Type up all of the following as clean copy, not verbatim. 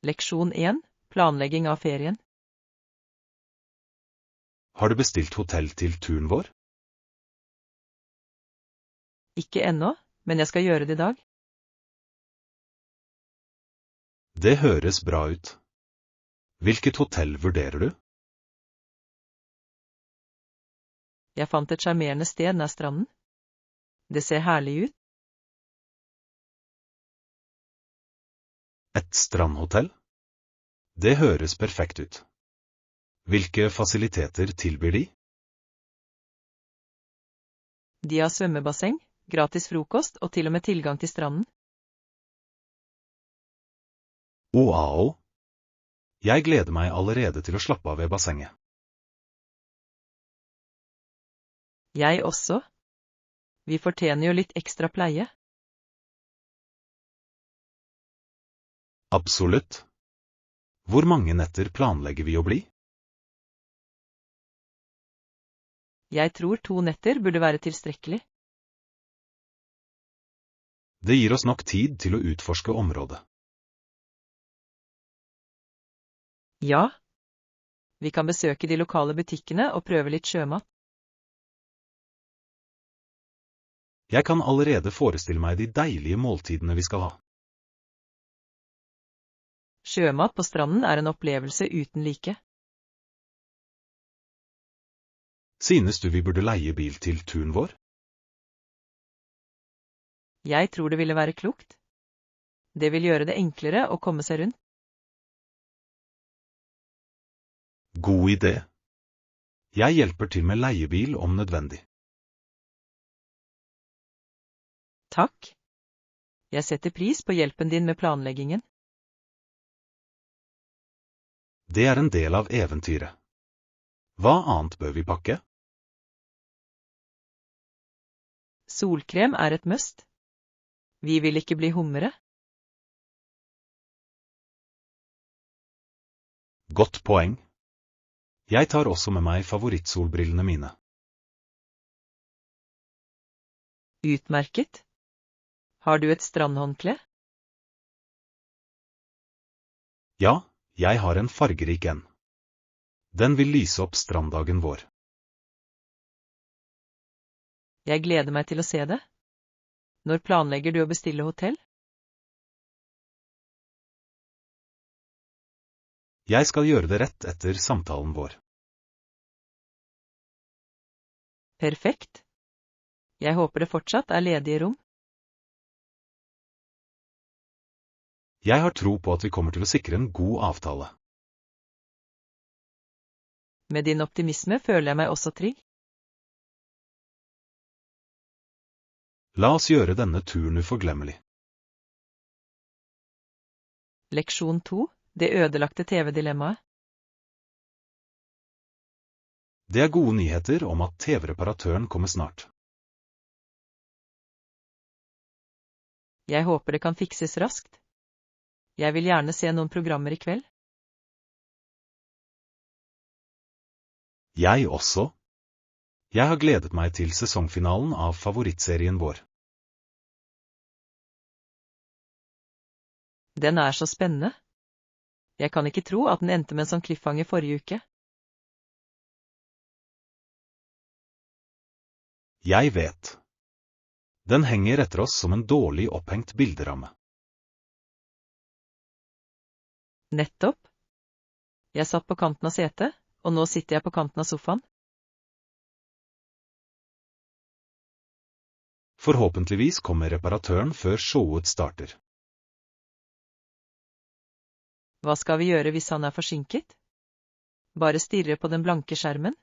Leksjon 1. Planlegging av ferien. Har du bestilt hotell til turen vår? Ikke ennå, men jeg skal gjøre det i dag. Det høres bra ut. Hvilket hotell vurderer du? Jeg fant et sjarmerende sted nær stranden. Det ser herlig ut. Et strandhotell? Det høres perfekt ut. Hvilke fasiliteter tilbyr de? De har svømmebasseng, gratis frokost og til og med tilgang til stranden. Wow! Jeg gleder meg allerede til å slappe av ved bassenget. Jeg også. Vi fortjener jo litt ekstra pleie. Absolutt. Hvor mange netter planlegger vi å bli? Jeg tror 2 netter burde være tilstrekkelig. Det gir oss nok tid til å utforske området. Ja. Vi kan besøke de lokale butikkene og prøve litt sjømat. Jeg kan allerede forestille meg de deilige måltidene vi skal ha. Sjømat på stranden er en opplevelse uten like. Synes du vi burde leie bil til turen vår? Jeg tror det ville være klokt. Det vil gjøre det enklere å komme seg rundt. God idé. Jeg hjelper til med leiebil om nødvendig. Takk. Jeg setter pris på hjelpen din med planleggingen. Det er en del av eventyret. Hva annet bør vi pakke? Solkrem er et must. Vi vil ikke bli hummere. Godt poeng. Jeg tar også med meg favorittsolbrillene mine. Utmerket. Har du et strandhåndkle? Ja, jeg har en fargerik en. Den vil lyse opp stranddagen vår. Jeg gleder meg til å se det. Når planlegger du å bestille hotell? Jeg skal gjøre det rett etter samtalen vår. Perfekt. Jeg håper det fortsatt er ledige rom. Jeg har tro på at vi kommer til å sikre en god avtale. Med din optimisme føler jeg meg også trygg. La oss gjøre denne turen uforglemmelig. Leksjon 2. Det ødelagte TV-dilemmaet. Det er gode nyheter om at TV-reparatøren kommer snart. Jeg håper det kan fikses raskt. Jeg vil gjerne se noen programmer i kveld. Jeg også. Jeg har gledet meg til sesongfinalen av favorittserien vår. Den er så spennende. Jeg kan ikke tro at den endte med en sånn cliffhanger forrige uke. Jeg vet. Den henger etter oss som en dårlig opphengt bilderamme. Nettopp. Jeg satt på kanten av setet, og nå sitter jeg på kanten av sofaen. Forhåpentligvis kommer reparatøren før showet starter. Hva skal vi gjøre hvis han er forsinket? Bare stirre på den blanke skjermen?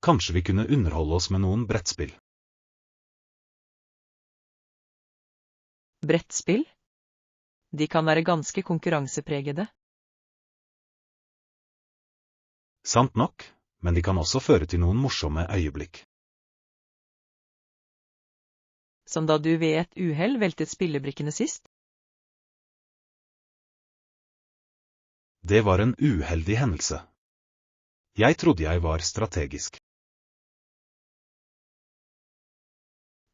Kanskje vi kunne underholde oss med noen brettspill. Brettspill? De kan være ganske konkurransepregede. Sant nok, men de kan også føre til noen morsomme øyeblikk. Som da du ved et uhell veltet spillebrikkene sist? Det var en uheldig hendelse. Jeg trodde jeg var strategisk.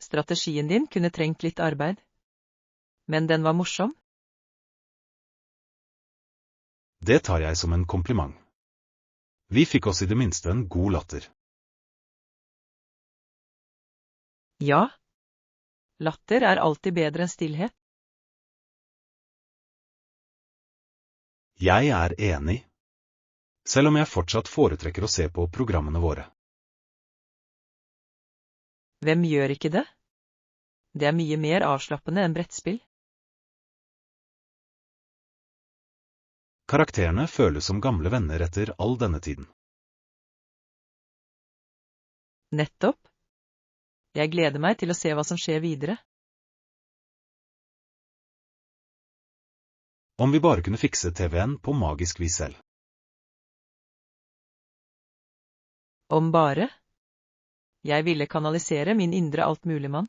Strategien din kunne trengt litt arbeid. Men den var morsom. Det tar jeg som en kompliment. Vi fikk oss i det minste en god latter. Ja. Latter er alltid bedre enn stillhet. Jeg er enig. Selv om jeg fortsatt foretrekker å se på programmene våre. Hvem gjør ikke det? Det er mye mer avslappende enn brettspill. Karakterene føles som gamle venner etter all denne tiden. Nettopp. Jeg gleder meg til å se hva som skjer videre. Om vi bare kunne fikse TV-en på magisk vis selv. Om bare. Jeg ville kanalisere min indre altmuligmann.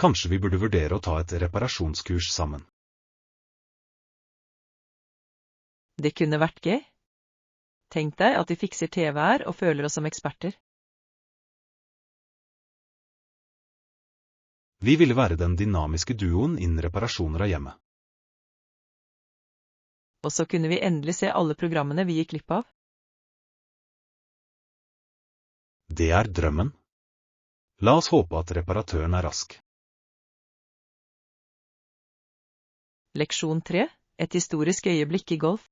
Kanskje vi burde vurdere å ta et reparasjonskurs sammen. Det kunne vært gøy. Tenk deg at vi fikser TV her og føler oss som eksperter. Vi ville være den dynamiske duoen innen reparasjoner av hjemmet. Og så kunne vi endelig se alle programmene vi gikk glipp av. Det er drømmen. La oss håpe at reparatøren er rask. Leksjon 3. Et historisk øyeblikk i golf.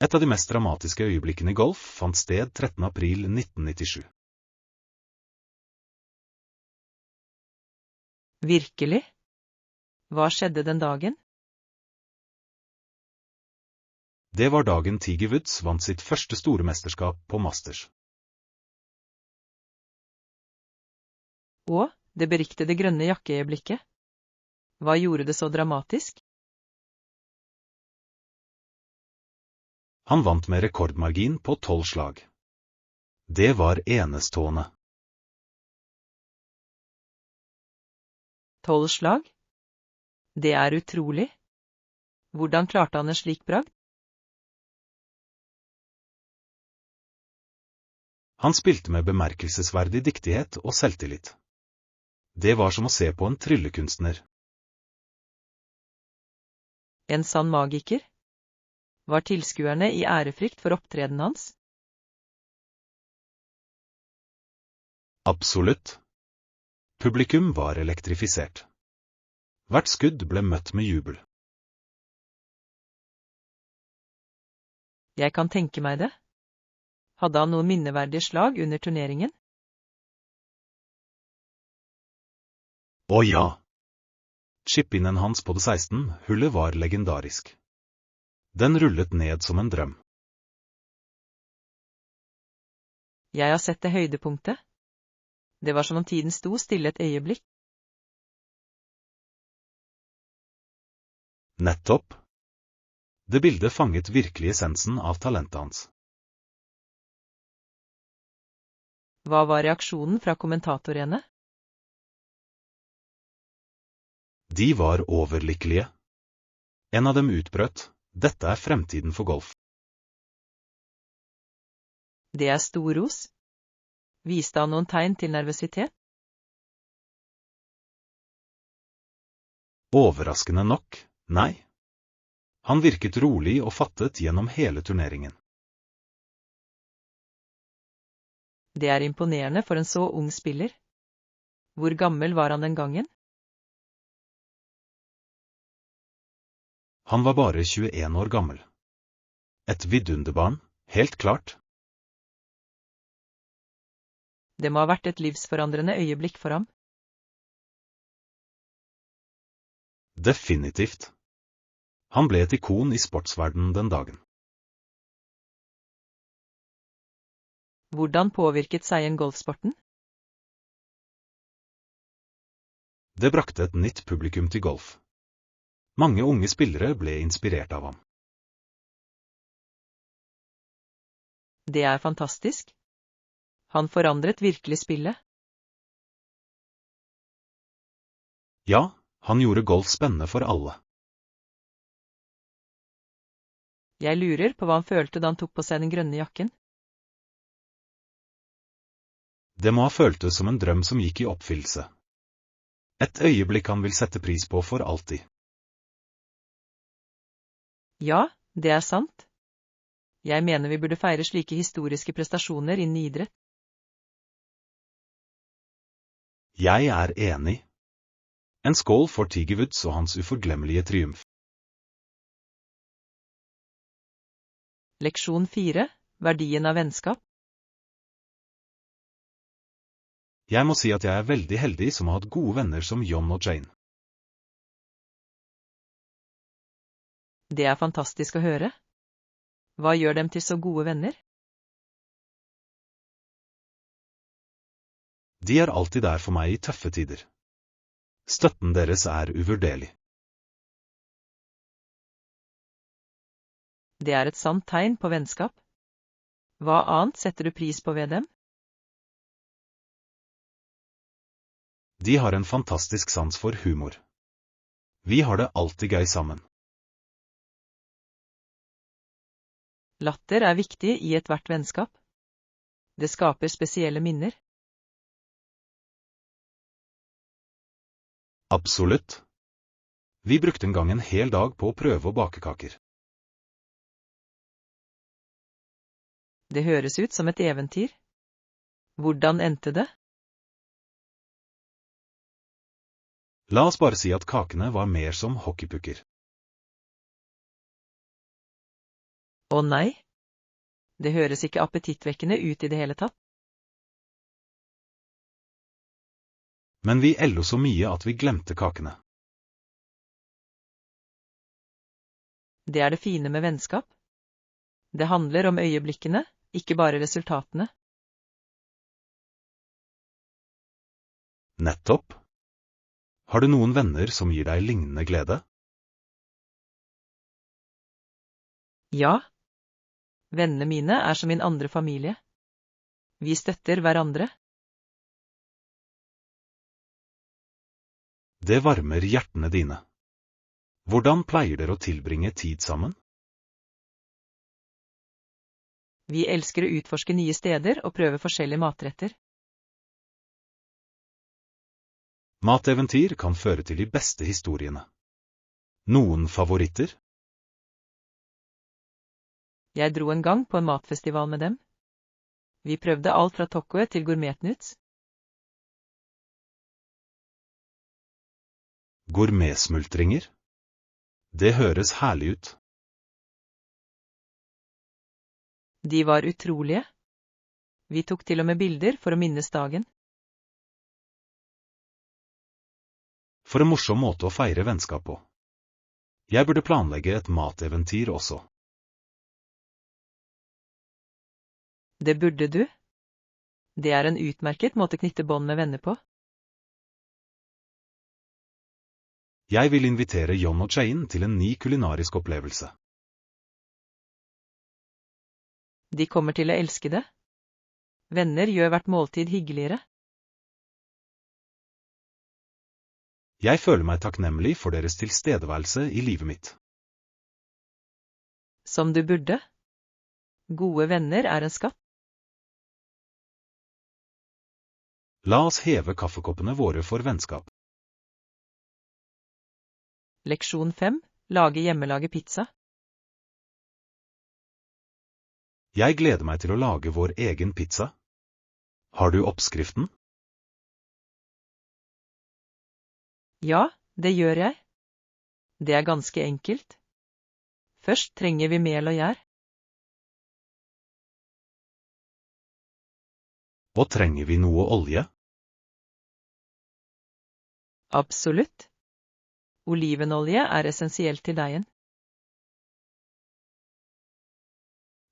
Et av de mest dramatiske øyeblikkene i golf fant sted 13. april 1997. Virkelig? Hva skjedde den dagen? Det var dagen Tiger Woods vant sitt første store mesterskap på Masters. Og det beryktede grønne jakkeøyeblikket. Hva gjorde det så dramatisk? Han vant med rekordmargin på 12 slag. Det var enestående. 12 slag? Det er utrolig. Hvordan klarte han en slik bragd? Han spilte med bemerkelsesverdig dyktighet og selvtillit. Det var som å se på en tryllekunstner. En sann magiker? Var tilskuerne i ærefrykt for opptredenen hans? Absolutt. Publikum var elektrifisert. Hvert skudd ble møtt med jubel. Jeg kan tenke meg det. Hadde han noen minneverdige slag under turneringen? Å ja! Chip-innen hans på det 16. hullet var legendarisk. Den rullet ned som en drøm. Jeg har sett det høydepunktet. Det var som om tiden sto stille et øyeblikk. Nettopp. Det bildet fanget virkelig essensen av talentet hans. Hva var reaksjonen fra kommentatorene? De var overlykkelige. En av dem utbrøt: Dette er fremtiden for golf. Det er stor ros. Viste han noen tegn til nervøsitet? Overraskende nok, nei. Han virket rolig og fattet gjennom hele turneringen. Det er imponerende for en så ung spiller. Hvor gammel var han den gangen? Han var bare 21 år gammel. Et vidunderbarn, helt klart. Det må ha vært et livsforandrende øyeblikk for ham. Definitivt. Han ble et ikon i sportsverdenen den dagen. Hvordan påvirket seieren golfsporten? Det brakte et nytt publikum til golf. Mange unge spillere ble inspirert av ham. Det er fantastisk. Han forandret virkelig spillet. Ja, han gjorde golf spennende for alle. Jeg lurer på hva han følte da han tok på seg den grønne jakken. Det må ha føltes som en drøm som gikk i oppfyllelse. Et øyeblikk han vil sette pris på for alltid. Ja, det er sant. Jeg mener vi burde feire slike historiske prestasjoner innen idrett. Jeg er enig. En skål for Tiger Woods og hans uforglemmelige triumf. Leksjon 4. Verdien av vennskap. Jeg må si at jeg er veldig heldig som har hatt gode venner som John og Jane. Det er fantastisk å høre. Hva gjør dem til så gode venner? De er alltid der for meg i tøffe tider. Støtten deres er uvurderlig. Det er et sant tegn på vennskap. Hva annet setter du pris på ved dem? De har en fantastisk sans for humor. Vi har det alltid gøy sammen. Latter er viktig i ethvert vennskap. Det skaper spesielle minner. Absolutt. Vi brukte en gang en hel dag på å prøve å bake kaker. Det høres ut som et eventyr. Hvordan endte det? La oss bare si at kakene var mer som hockeypukker. Å nei. Det høres ikke appetittvekkende ut i det hele tatt. Men vi lo så mye at vi glemte kakene. Det er det fine med vennskap. Det handler om øyeblikkene, ikke bare resultatene. Nettopp. Har du noen venner som gir deg lignende glede? Ja. Vennene mine er som min andre familie. Vi støtter hverandre. Det varmer hjertene dine. Hvordan pleier dere å tilbringe tid sammen? Vi elsker å utforske nye steder og prøve forskjellige matretter. Mateventyr kan føre til de beste historiene. Noen favoritter? Jeg dro en gang på en matfestival med dem. Vi prøvde alt fra tacoe til gourmetnuts. Gourmetsmultringer? Det høres herlig ut. De var utrolige. Vi tok til og med bilder for å minnes dagen. For en morsom måte å feire vennskap på. Jeg burde planlegge et mateventyr også. Det burde du. Det er en utmerket måte å knytte bånd med venner på. Jeg vil invitere John og Jane til en ny kulinarisk opplevelse. De kommer til å elske det. Venner gjør hvert måltid hyggeligere. Jeg føler meg takknemlig for deres tilstedeværelse i livet mitt. Som du burde. Gode venner er en skatt. La oss heve kaffekoppene våre for vennskap. Leksjon 5. Lage hjemmelage pizza. Jeg gleder meg til å lage vår egen pizza. Har du oppskriften? Ja, det gjør jeg. Det er ganske enkelt. Først trenger vi mel og gjær. Og trenger vi noe olje? Absolutt. Olivenolje er essensielt til deigen.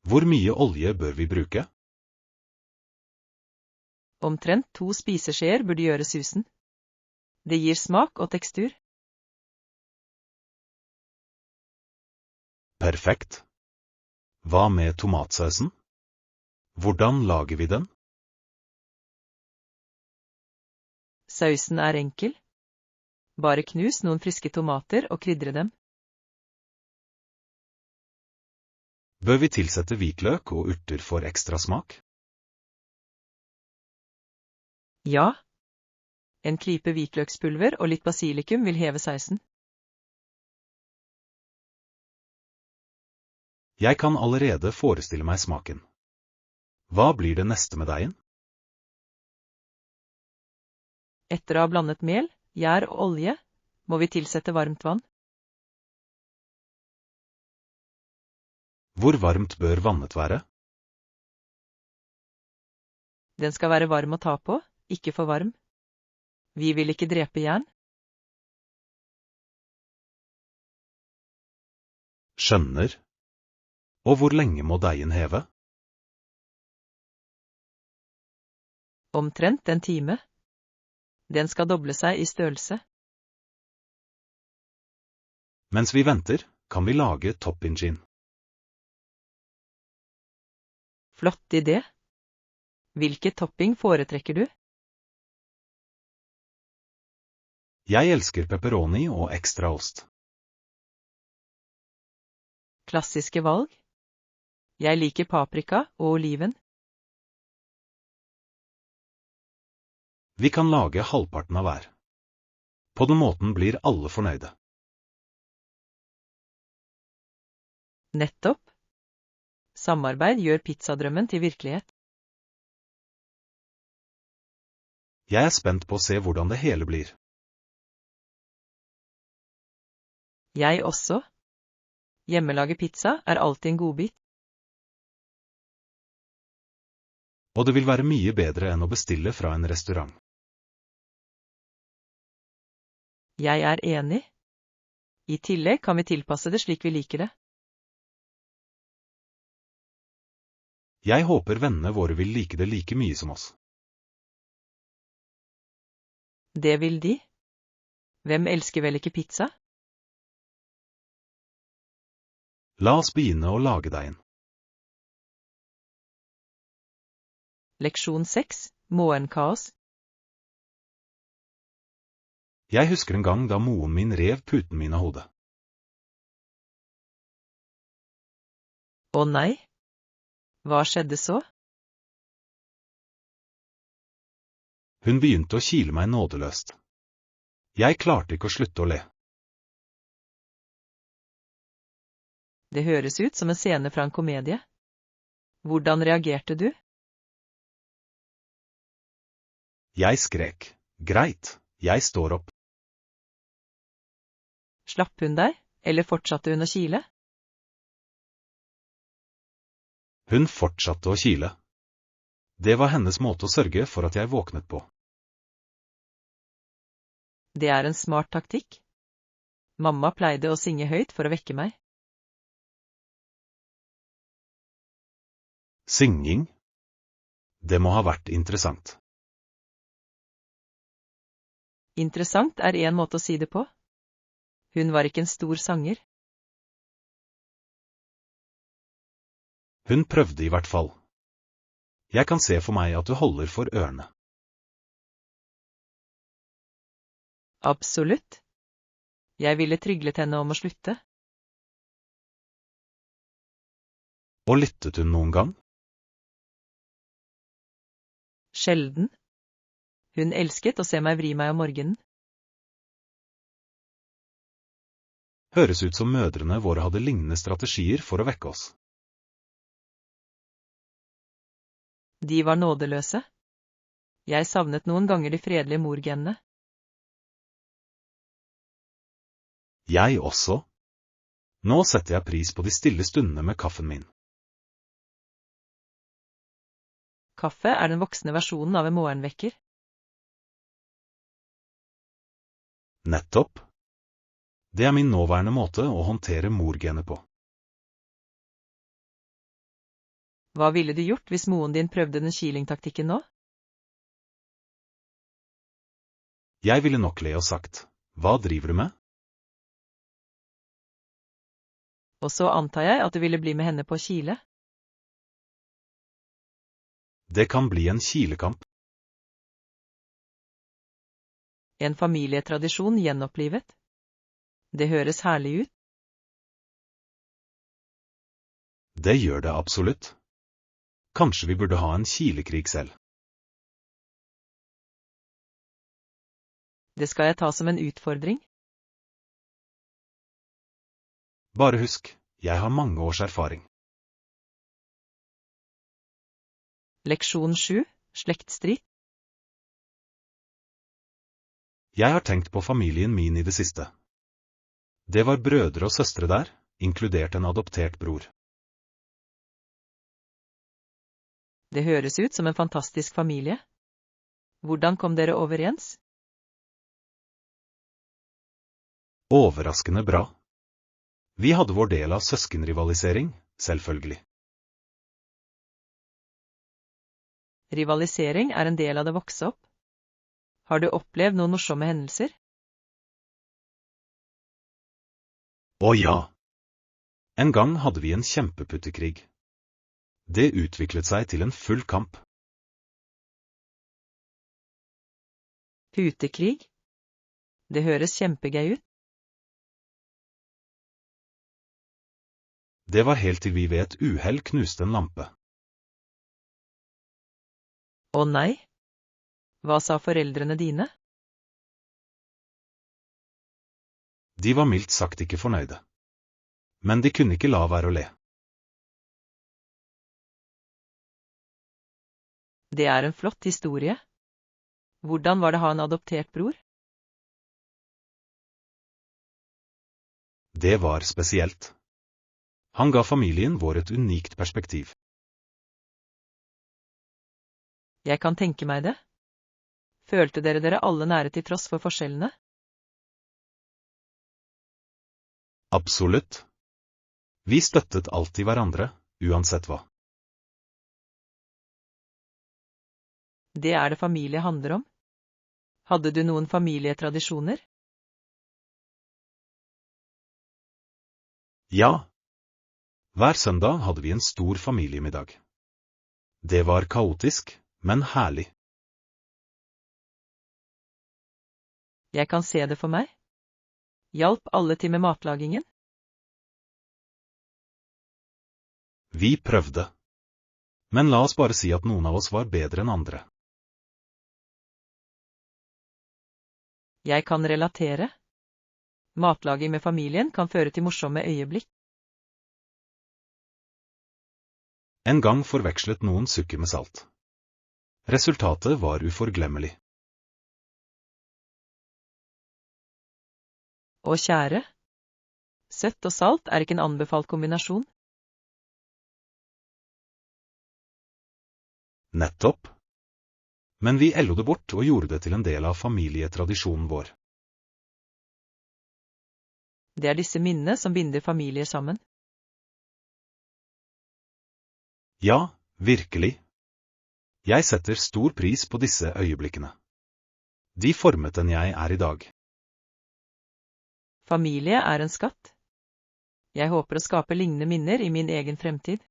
Hvor mye olje bør vi bruke? Omtrent 2 spiseskjeer burde gjøre susen. Det gir smak og tekstur. Perfekt. Hva med tomatsausen? Hvordan lager vi den? Sausen er enkel. Bare knus noen friske tomater og krydre dem. Bør vi tilsette hvitløk og urter for ekstra smak? Ja. En klype hvitløkspulver og litt basilikum vil heve sausen. Jeg kan allerede forestille meg smaken. Hva blir det neste med deigen? Etter å ha blandet mel, gjær og olje, må vi tilsette varmt vann. Hvor varmt bør vannet være? Den skal være varm å ta på, ikke for varm. Vi vil ikke drepe jern. Skjønner. Og hvor lenge må deigen heve? Omtrent en time. Den skal doble seg i størrelse. Mens vi venter, kan vi lage toppinjin. Flott idé. Hvilket topping foretrekker du? Jeg elsker pepperoni og ekstra ost. Klassiske valg. Jeg liker paprika og oliven. Vi kan lage halvparten av hver. På den måten blir alle fornøyde. Nettopp. Samarbeid gjør pizzadrømmen til virkelighet. Jeg er spent på å se hvordan det hele blir. Jeg også. Hjemmelaget pizza er alltid en godbit. Og det vil være mye bedre enn å bestille fra en restaurant. Jeg er enig. I tillegg kan vi tilpasse det slik vi liker det. Jeg håper vennene våre vil like det like mye som oss. Det vil de. Hvem elsker vel ikke pizza? La oss begynne å lage deigen. Leksjon 6. Måenkaos. Jeg husker en gang da moren min rev puten min av hodet. Å nei. Hva skjedde så? Hun begynte å kile meg nådeløst. Jeg klarte ikke å slutte å le. Det høres ut som en scene fra en komedie. Hvordan reagerte du? Jeg skrek. Greit, jeg står opp. Slapp hun deg, eller fortsatte hun å kile? Hun fortsatte å kile. Det var hennes måte å sørge for at jeg våknet på. Det er en smart taktikk. Mamma pleide å synge høyt for å vekke meg. Synging? Det må ha vært interessant. Interessant er en måte å si det på. Hun var ikke en stor sanger. Hun prøvde i hvert fall. Jeg kan se for meg at du holder for ørene. Absolutt. Jeg ville tryglet henne om å slutte. Og lyttet hun noen gang? Sjelden. Hun elsket å se meg vri meg om morgenen. Høres ut som mødrene våre hadde lignende strategier for å vekke oss. De var nådeløse. Jeg savnet noen ganger de fredelige morgenene. Jeg også. Nå setter jeg pris på de stille stundene med kaffen min. Kaffe er den voksne versjonen av en morgenvekker. Nettopp. Det er min nåværende måte å håndtere morgenet på. Hva ville du gjort hvis moren din prøvde den kilingtaktikken nå? Jeg ville nok le og sagt, hva driver du med? Og så antar jeg at du ville bli med henne på kile. Det kan bli en kilekamp. En familietradisjon gjenopplivet. Det høres herlig ut. Det gjør det absolutt. Kanskje vi burde ha en kilekrig selv. Det skal jeg ta som en utfordring. Bare husk, jeg har mange års erfaring. Leksjon 7, slektstrid. Jeg har tenkt på familien min i det siste. Det var brødre og søstre der, inkludert en adoptert bror. Det høres ut som en fantastisk familie. Hvordan kom dere overens? Overraskende bra. Vi hadde vår del av søskenrivalisering, selvfølgelig. Rivalisering er en del av det å vokse opp. Har du opplevd noen morsomme hendelser? Å ja. En gang hadde vi en kjempeputtekrig. Det utviklet seg til en full kamp. Putekrig? Det høres kjempegøy ut. Det var helt til vi ved et uhell knuste en lampe. Å nei? Hva sa foreldrene dine? De var mildt sagt ikke fornøyde. Men de kunne ikke la være å le. Det er en flott historie. Hvordan var det å ha en adoptert bror? Det var spesielt. Han ga familien vår et unikt perspektiv. Jeg kan tenke meg det. Følte dere alle nære til tross for forskjellene? Absolutt. Vi støttet alltid hverandre, uansett hva. Det er det familie handler om. Hadde du noen familietradisjoner? Ja. Hver søndag hadde vi en stor familiemiddag. Det var kaotisk, men herlig. Jeg kan se det for meg. Hjalp alle til med matlagingen? Vi prøvde. Men la oss bare si at noen av oss var bedre enn andre. Jeg kan relatere. Matlaging med familien kan føre til morsomme øyeblikk. En gang forvekslet noen sukker med salt. Resultatet var uforglemmelig. Og kjære, søtt og salt er ikke en anbefalt kombinasjon. Nettopp. Men vi lo det bort og gjorde det til en del av familietradisjonen vår. Det er disse minnene som binder familier sammen. Ja, virkelig. Jeg setter stor pris på disse øyeblikkene. De formet den jeg er i dag. Familie er en skatt. Jeg håper å skape lignende minner i min egen fremtid.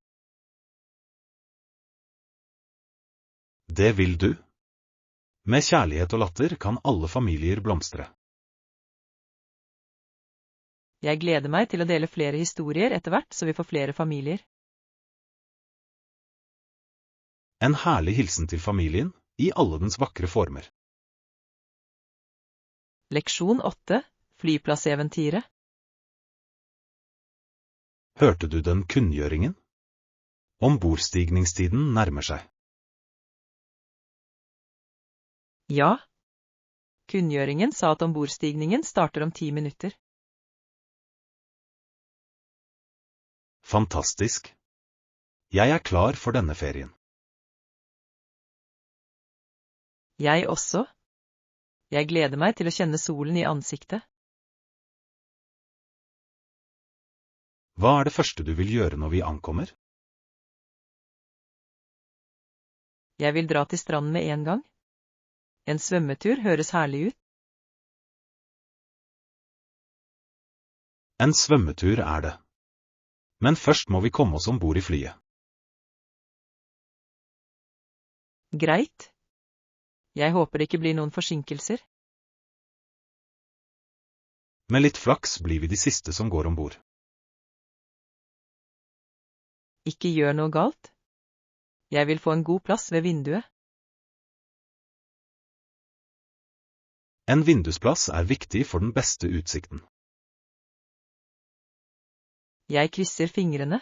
Det vil du. Med kjærlighet og latter kan alle familier blomstre. Jeg gleder meg til å dele flere historier etter hvert, så vi får flere familier. En herlig hilsen til familien, i alle dens vakre former. Leksjon 8, flyplasseventyret. Hørte du den kunngjøringen? Ombordstigningstiden nærmer seg. Ja. Kunngjøringen sa at ombordstigningen starter om 10 minutter. Fantastisk. Jeg er klar for denne ferien. Jeg også. Jeg gleder meg til å kjenne solen i ansiktet. Hva er det første du vil gjøre når vi ankommer? Jeg vil dra til stranden med en gang. En svømmetur høres herlig ut. En svømmetur er det. Men først må vi komme oss ombord i flyet. Greit. Jeg håper det ikke blir noen forsinkelser. Med litt flaks blir vi de siste som går ombord. Ikke gjør noe galt. Jeg vil få en god plass ved vinduet. En vindusplass er viktig for den beste utsikten. Jeg krysser fingrene.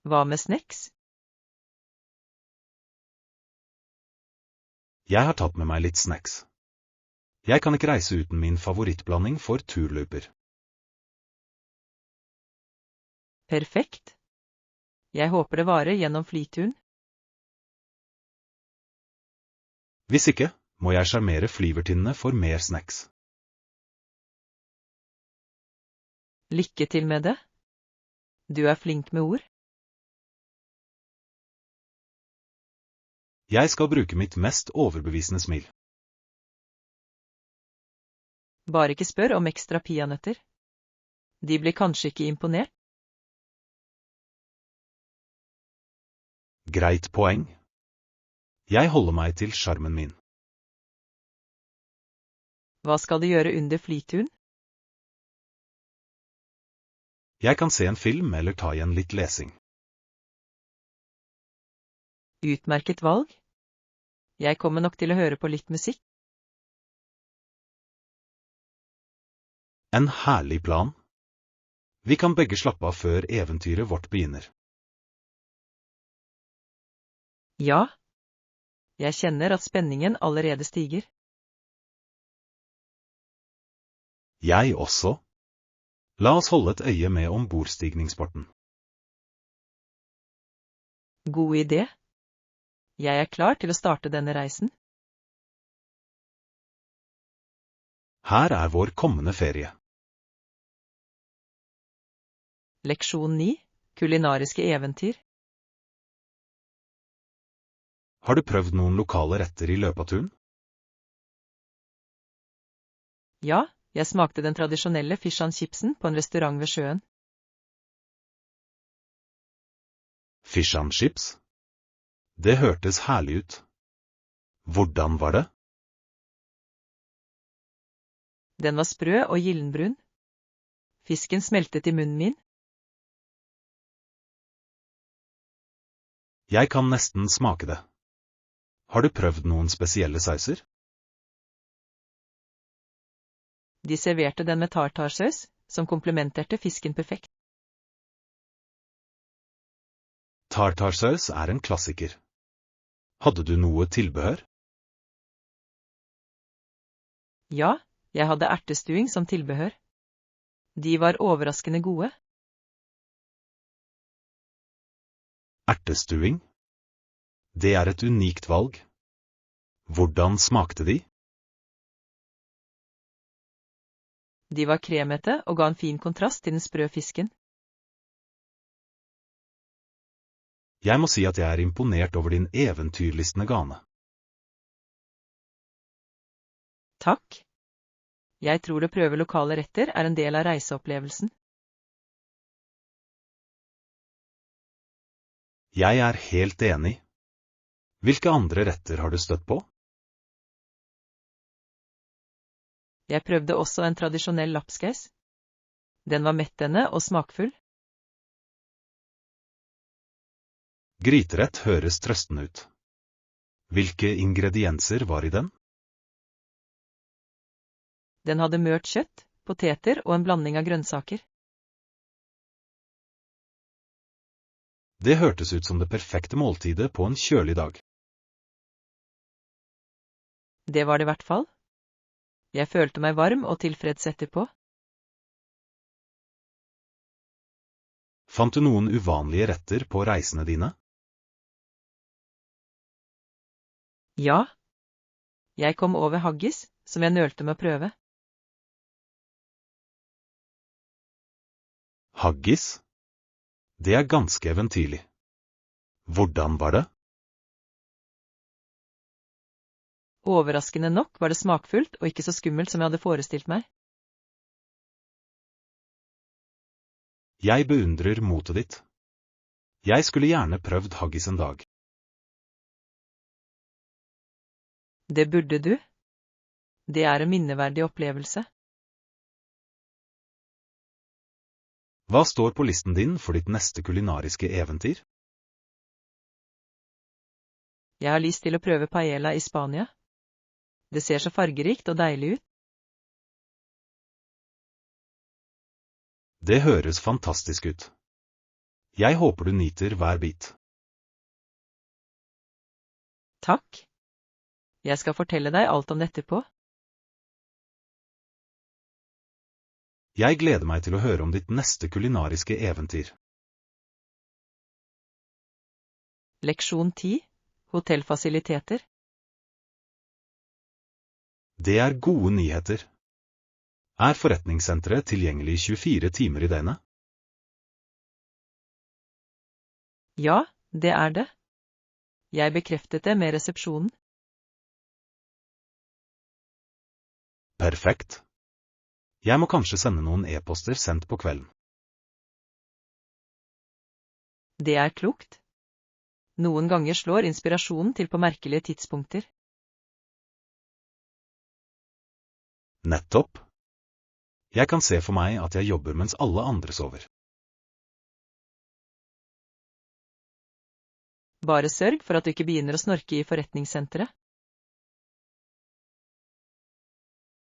Hva med snacks? Jeg har tatt med meg litt snacks. Jeg kan ikke reise uten min favorittblanding for turløper. Perfekt. Jeg håper det varer gjennom flyturen. Hvis ikke, må jeg sjarmere flyvertinnene for mer snacks. Lykke til med det. Du er flink med ord. Jeg skal bruke mitt mest overbevisende smil. Bare ikke spør om ekstra peanøtter. De blir kanskje ikke imponert. Greit poeng. Jeg holder meg til sjarmen min. Hva skal du gjøre under flyturen? Jeg kan se en film eller ta igjen litt lesing. Utmerket valg. Jeg kommer nok til å høre på litt musikk. En herlig plan. Vi kan begge slappe av før eventyret vårt begynner. Ja. Jeg kjenner at spenningen allerede stiger. Jeg også. La oss holde et øye med ombordstigningsporten. God idé. Jeg er klar til å starte denne reisen. Her er vår kommende ferie. Leksjon 9. Kulinariske eventyr. Har du prøvd noen lokale retter i løpet av turen? Ja, jeg smakte den tradisjonelle fish and chipsen på en restaurant ved sjøen. Fish and chips? Det hørtes herlig ut. Hvordan var det? Den var sprø og gyllenbrun. Fisken smeltet i munnen min. Jeg kan nesten smake det. Har du prøvd noen spesielle sauser? De serverte den med tartarsaus, som komplementerte fisken perfekt. Tartarsaus er en klassiker. Hadde du noe tilbehør? Ja, jeg hadde ertestuing som tilbehør. De var overraskende gode. Ertestuing? Det er et unikt valg. Hvordan smakte de? De var kremete og ga en fin kontrast til den sprø fisken. Jeg må si at jeg er imponert over din eventyrlystne gane. Takk. Jeg tror å prøve lokale retter er en del av reiseopplevelsen. Jeg er helt enig. Hvilke andre retter har du støtt på? Jeg prøvde også en tradisjonell lapskaus. Den var mettende og smakfull. Gryterett høres trøstende ut. Hvilke ingredienser var i den? Den hadde mørt kjøtt, poteter og en blanding av grønnsaker. Det hørtes ut som det perfekte måltidet på en kjølig dag. Det var det i hvert fall. Jeg følte meg varm og tilfreds etterpå. Fant du noen uvanlige retter på reisene dine? Ja. Jeg kom over haggis, som jeg nølte med å prøve. Haggis? Det er ganske eventyrlig. Hvordan var det? Overraskende nok var det smakfullt og ikke så skummelt som jeg hadde forestilt meg. Jeg beundrer motet ditt. Jeg skulle gjerne prøvd haggis en dag. Det burde du. Det er en minneverdig opplevelse. Hva står på listen din for ditt neste kulinariske eventyr? Jeg har lyst til å prøve paella i Spania. Det ser så fargerikt og deilig ut. Det høres fantastisk ut. Jeg håper du nyter hver bit. Takk. Jeg skal fortelle deg alt om dette på. Jeg gleder meg til å høre om ditt neste kulinariske eventyr. Leksjon 10. Hotellfasiliteter. Det er gode nyheter. Er forretningssenteret tilgjengelig 24 timer i døgnet? Ja, det er det. Jeg bekreftet det med resepsjonen. Perfekt. Jeg må kanskje sende noen e-poster sendt på kvelden. Det er klokt. Noen ganger slår inspirasjonen til på merkelige tidspunkter. Nettopp. Jeg kan se for meg at jeg jobber mens alle andre sover. Bare sørg for at du ikke begynner å snorke i forretningssenteret.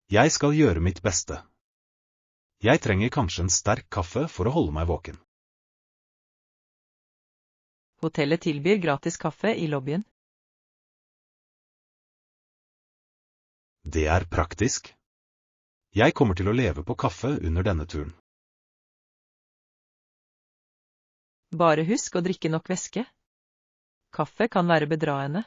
Jeg skal gjøre mitt beste. Jeg trenger kanskje en sterk kaffe for å holde meg våken. Hotellet tilbyr gratis kaffe i lobbyen. Det er praktisk. Jeg kommer til å leve på kaffe under denne turen. Bare husk å drikke nok væske. Kaffe kan være bedragende.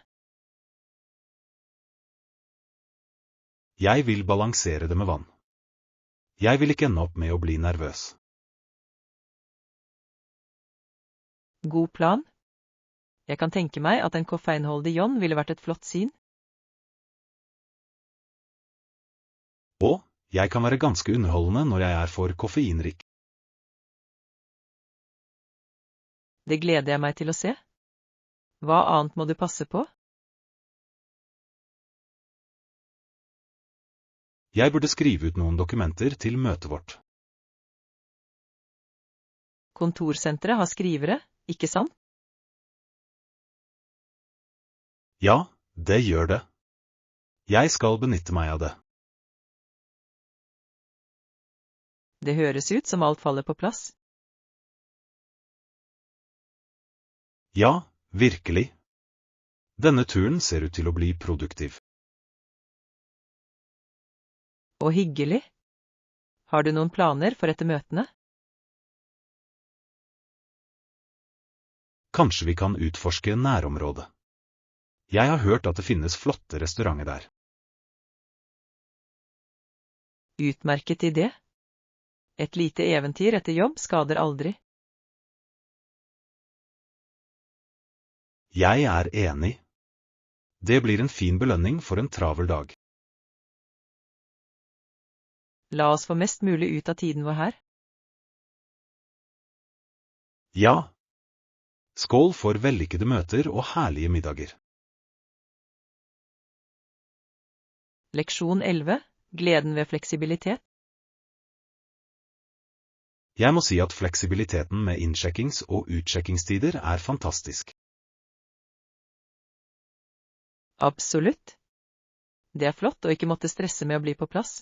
Jeg vil balansere det med vann. Jeg vil ikke ende opp med å bli nervøs. God plan. Jeg kan tenke meg at en koffeinholdig John ville vært et flott syn. Og jeg kan være ganske underholdende når jeg er for koffeinrik. Det gleder jeg meg til å se. Hva annet må du passe på? Jeg burde skrive ut noen dokumenter til møtet vårt. Kontorsenteret har skrivere, ikke sant? Ja, det gjør det. Jeg skal benytte meg av det. Det høres ut som alt faller på plass. Ja, virkelig. Denne turen ser ut til å bli produktiv. Og hyggelig. Har du noen planer for etter møtene? Kanskje vi kan utforske nærområdet. Jeg har hørt at det finnes flotte restauranter der. Utmerket idé. Et lite eventyr etter jobb skader aldri. Jeg er enig. Det blir en fin belønning for en travel dag. La oss få mest mulig ut av tiden vår her. Ja. Skål for vellykkede møter og herlige middager. Leksjon 11. Gleden ved fleksibilitet. Jeg må si at fleksibiliteten med innsjekkings- og utsjekkingstider er fantastisk. Absolutt. Det er flott å ikke måtte stresse med å bli på plass.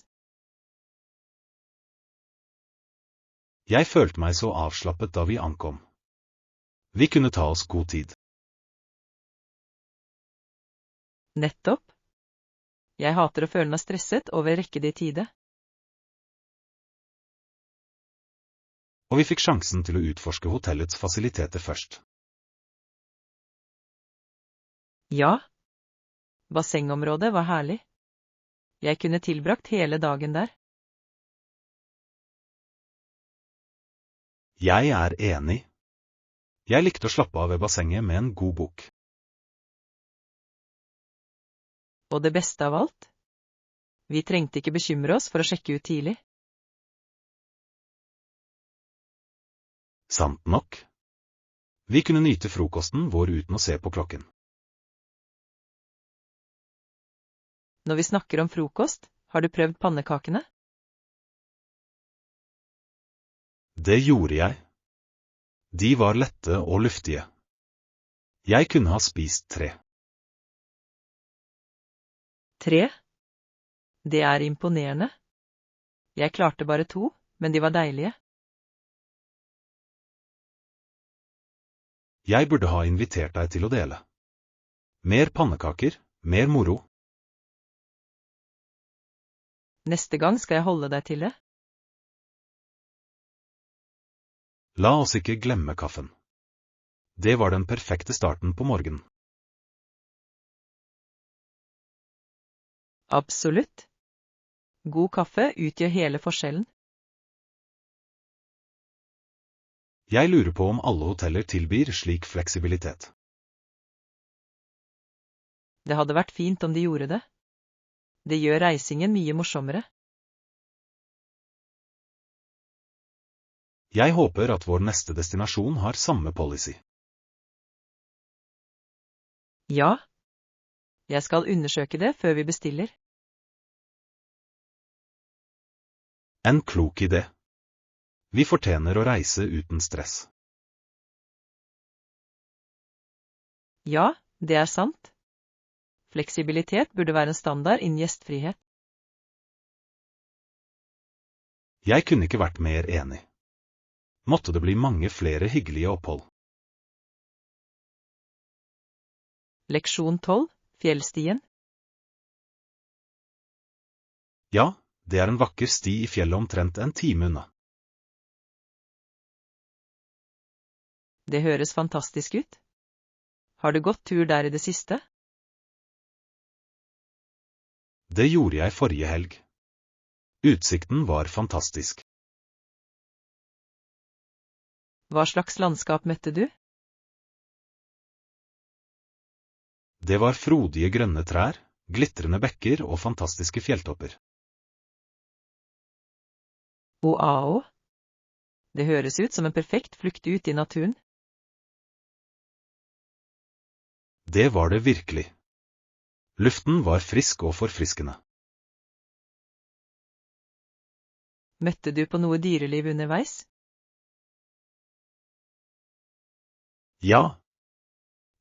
Jeg følte meg så avslappet da vi ankom. Vi kunne ta oss god tid. Nettopp. Jeg hater å føle meg stresset over rekke det i tide. Og vi fikk sjansen til å utforske hotellets fasiliteter først. Ja. Bassengområdet var herlig. Jeg kunne tilbrakt hele dagen der. Jeg er enig. Jeg likte å slappe av ved bassenget med en god bok. Og det beste av alt? Vi trengte ikke bekymre oss for å sjekke ut tidlig. Sant nok. Vi kunne nyte frokosten vår uten å se på klokken. Når vi snakker om frokost, har du prøvd pannekakene? Det gjorde jeg. De var lette og luftige. Jeg kunne ha spist 3. 3? Det er imponerende. Jeg klarte bare 2, men de var deilige. Jeg burde ha invitert deg til å dele. Mer pannekaker, mer moro. Neste gang skal jeg holde deg til det. La oss ikke glemme kaffen. Det var den perfekte starten på morgenen. Absolutt. God kaffe utgjør hele forskjellen. Jeg lurer på om alle hoteller tilbyr slik fleksibilitet. Det hadde vært fint om de gjorde det. Det gjør reisingen mye morsommere. Jeg håper at vår neste destinasjon har samme policy. Ja. Jeg skal undersøke det før vi bestiller. En klok idé. Vi fortjener å reise uten stress. Ja, det er sant. Fleksibilitet burde være en standard innen gjestfrihet. Jeg kunne ikke vært mer enig. Måtte det bli mange flere hyggelige opphold. Leksjon 12, fjellstien. Ja, det er en vakker sti i fjellet omtrent en time unna. Det høres fantastisk ut. Har du gått tur der i det siste? Det gjorde jeg forrige helg. Utsikten var fantastisk. Hva slags landskap møtte du? Det var frodige grønne trær, glitrende bekker og fantastiske fjelltopper. Oao. Det høres ut som en perfekt flukt ut i naturen. Det var det virkelig. Luften var frisk og forfriskende. Møtte du på noe dyreliv underveis? Ja.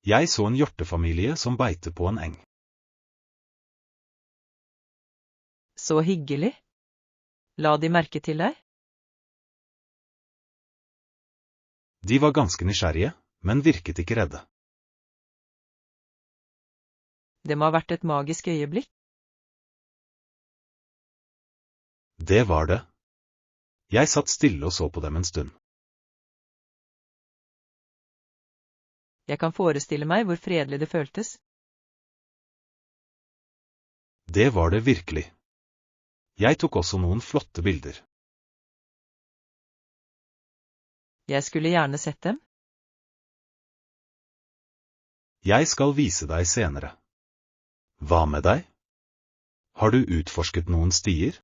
Jeg så en hjortefamilie som beite på en eng. Så hyggelig. La de merke til deg? De var ganske nysgjerrige, men virket ikke redde. Det må ha vært et magisk øyeblikk. Det var det. Jeg satt stille og så på dem en stund. Jeg kan forestille meg hvor fredelig det føltes. Det var det virkelig. Jeg tok også noen flotte bilder. Jeg skulle gjerne sett dem. Jeg skal vise deg senere. Hva med deg? Har du utforsket noen stier?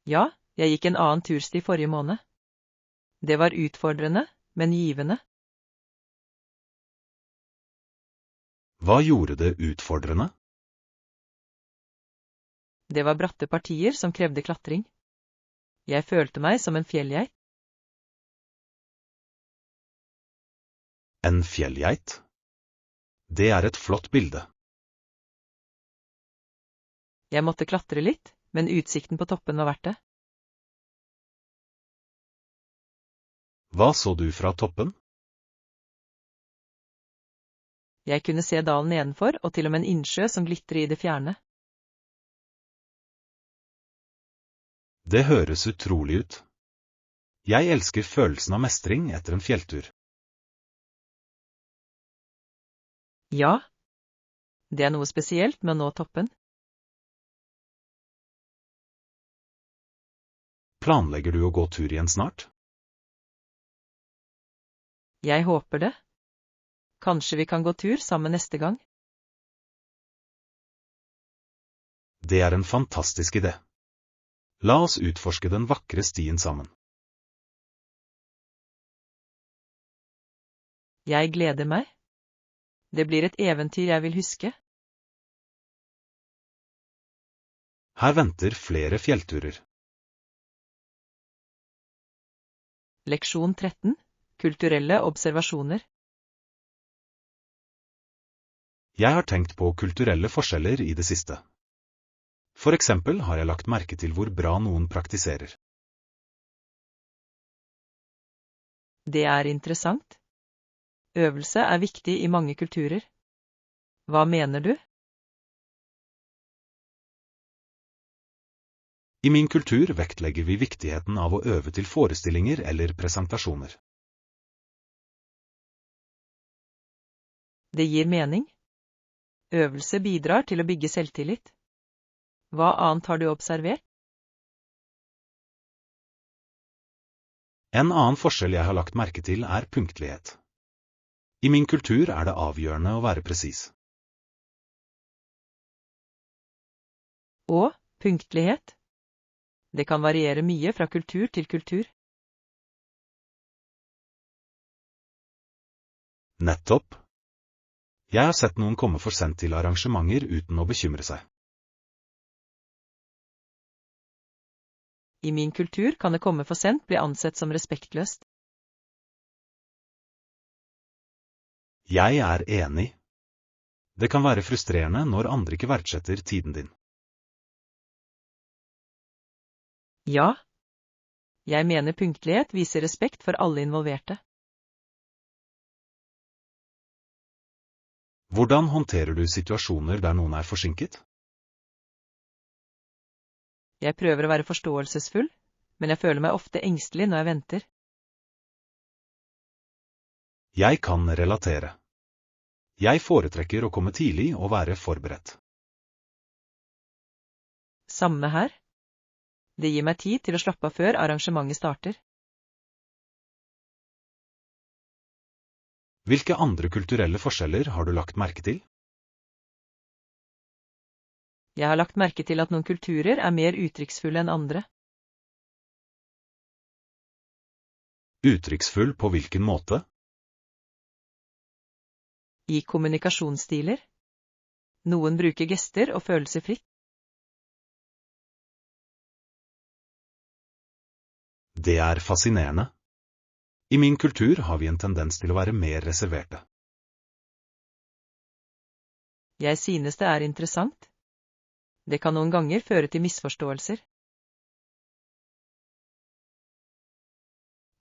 Ja, jeg gikk en annen tursti forrige måned. Det var utfordrende, men givende. Hva gjorde det utfordrende? Det var bratte partier som krevde klatring. Jeg følte meg som en fjellgeit. En fjellgeit? Det er et flott bilde. Jeg måtte klatre litt, men utsikten på toppen var verdt det. Hva så du fra toppen? Jeg kunne se dalen nedenfor, og til og med en innsjø som glitrer i det fjerne. Det høres utrolig ut. Jeg elsker følelsen av mestring etter en fjelltur. Ja, det er noe spesielt med å nå toppen. Planlegger du å gå tur igjen snart? Jeg håper det. Kanskje vi kan gå tur sammen neste gang? Det er en fantastisk idé. La oss utforske den vakre stien sammen. Jeg gleder meg. Det blir et eventyr jeg vil huske. Her venter flere fjellturer. Leksjon 13. Kulturelle observasjoner. Jeg har tenkt på kulturelle forskjeller i det siste. For eksempel har jeg lagt merke til hvor bra noen praktiserer. Det er interessant. Øvelse er viktig i mange kulturer. Hva mener du? I min kultur vektlegger vi viktigheten av å øve til forestillinger eller presentasjoner. Det gir mening. Øvelse bidrar til å bygge selvtillit. Hva annet har du observert? En annen forskjell jeg har lagt merke til er punktlighet. I min kultur er det avgjørende å være presis. Og punktlighet. Det kan variere mye fra kultur til kultur. Nettopp. Jeg har sett noen komme for sent til arrangementer uten å bekymre seg. I min kultur kan det komme for sent bli ansett som respektløst. Jeg er enig. Det kan være frustrerende når andre ikke verdsetter tiden din. Ja. Jeg mener punktlighet viser respekt for alle involverte. Hvordan håndterer du situasjoner der noen er forsinket? Jeg prøver å være forståelsesfull, men jeg føler meg ofte engstelig når jeg venter. Jeg kan relatere. Jeg foretrekker å komme tidlig og være forberedt. Samme her. Det gir meg tid til å slappe av før arrangementet starter. Hvilke andre kulturelle forskjeller har du lagt merke til? Jeg har lagt merke til at noen kulturer er mer uttrykksfulle enn andre. Uttrykksfull på hvilken måte? I kommunikasjonsstiler. Noen bruker gester og følelser fritt. Det er fascinerende. I min kultur har vi en tendens til å være mer reserverte. Jeg synes det er interessant. Det kan noen ganger føre til misforståelser.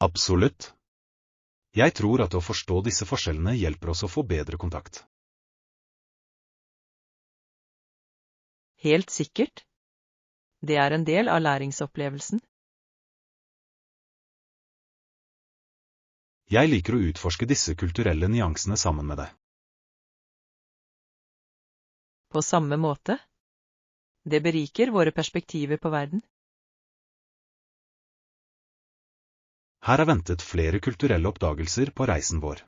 Absolutt. Jeg tror at å forstå disse forskjellene hjelper oss å få bedre kontakt. Helt sikkert. Det er en del av læringsopplevelsen. Jeg liker å utforske disse kulturelle nyansene sammen med deg. På samme måte. Det beriker våre perspektiver på verden. Her er ventet flere kulturelle oppdagelser på reisen vår.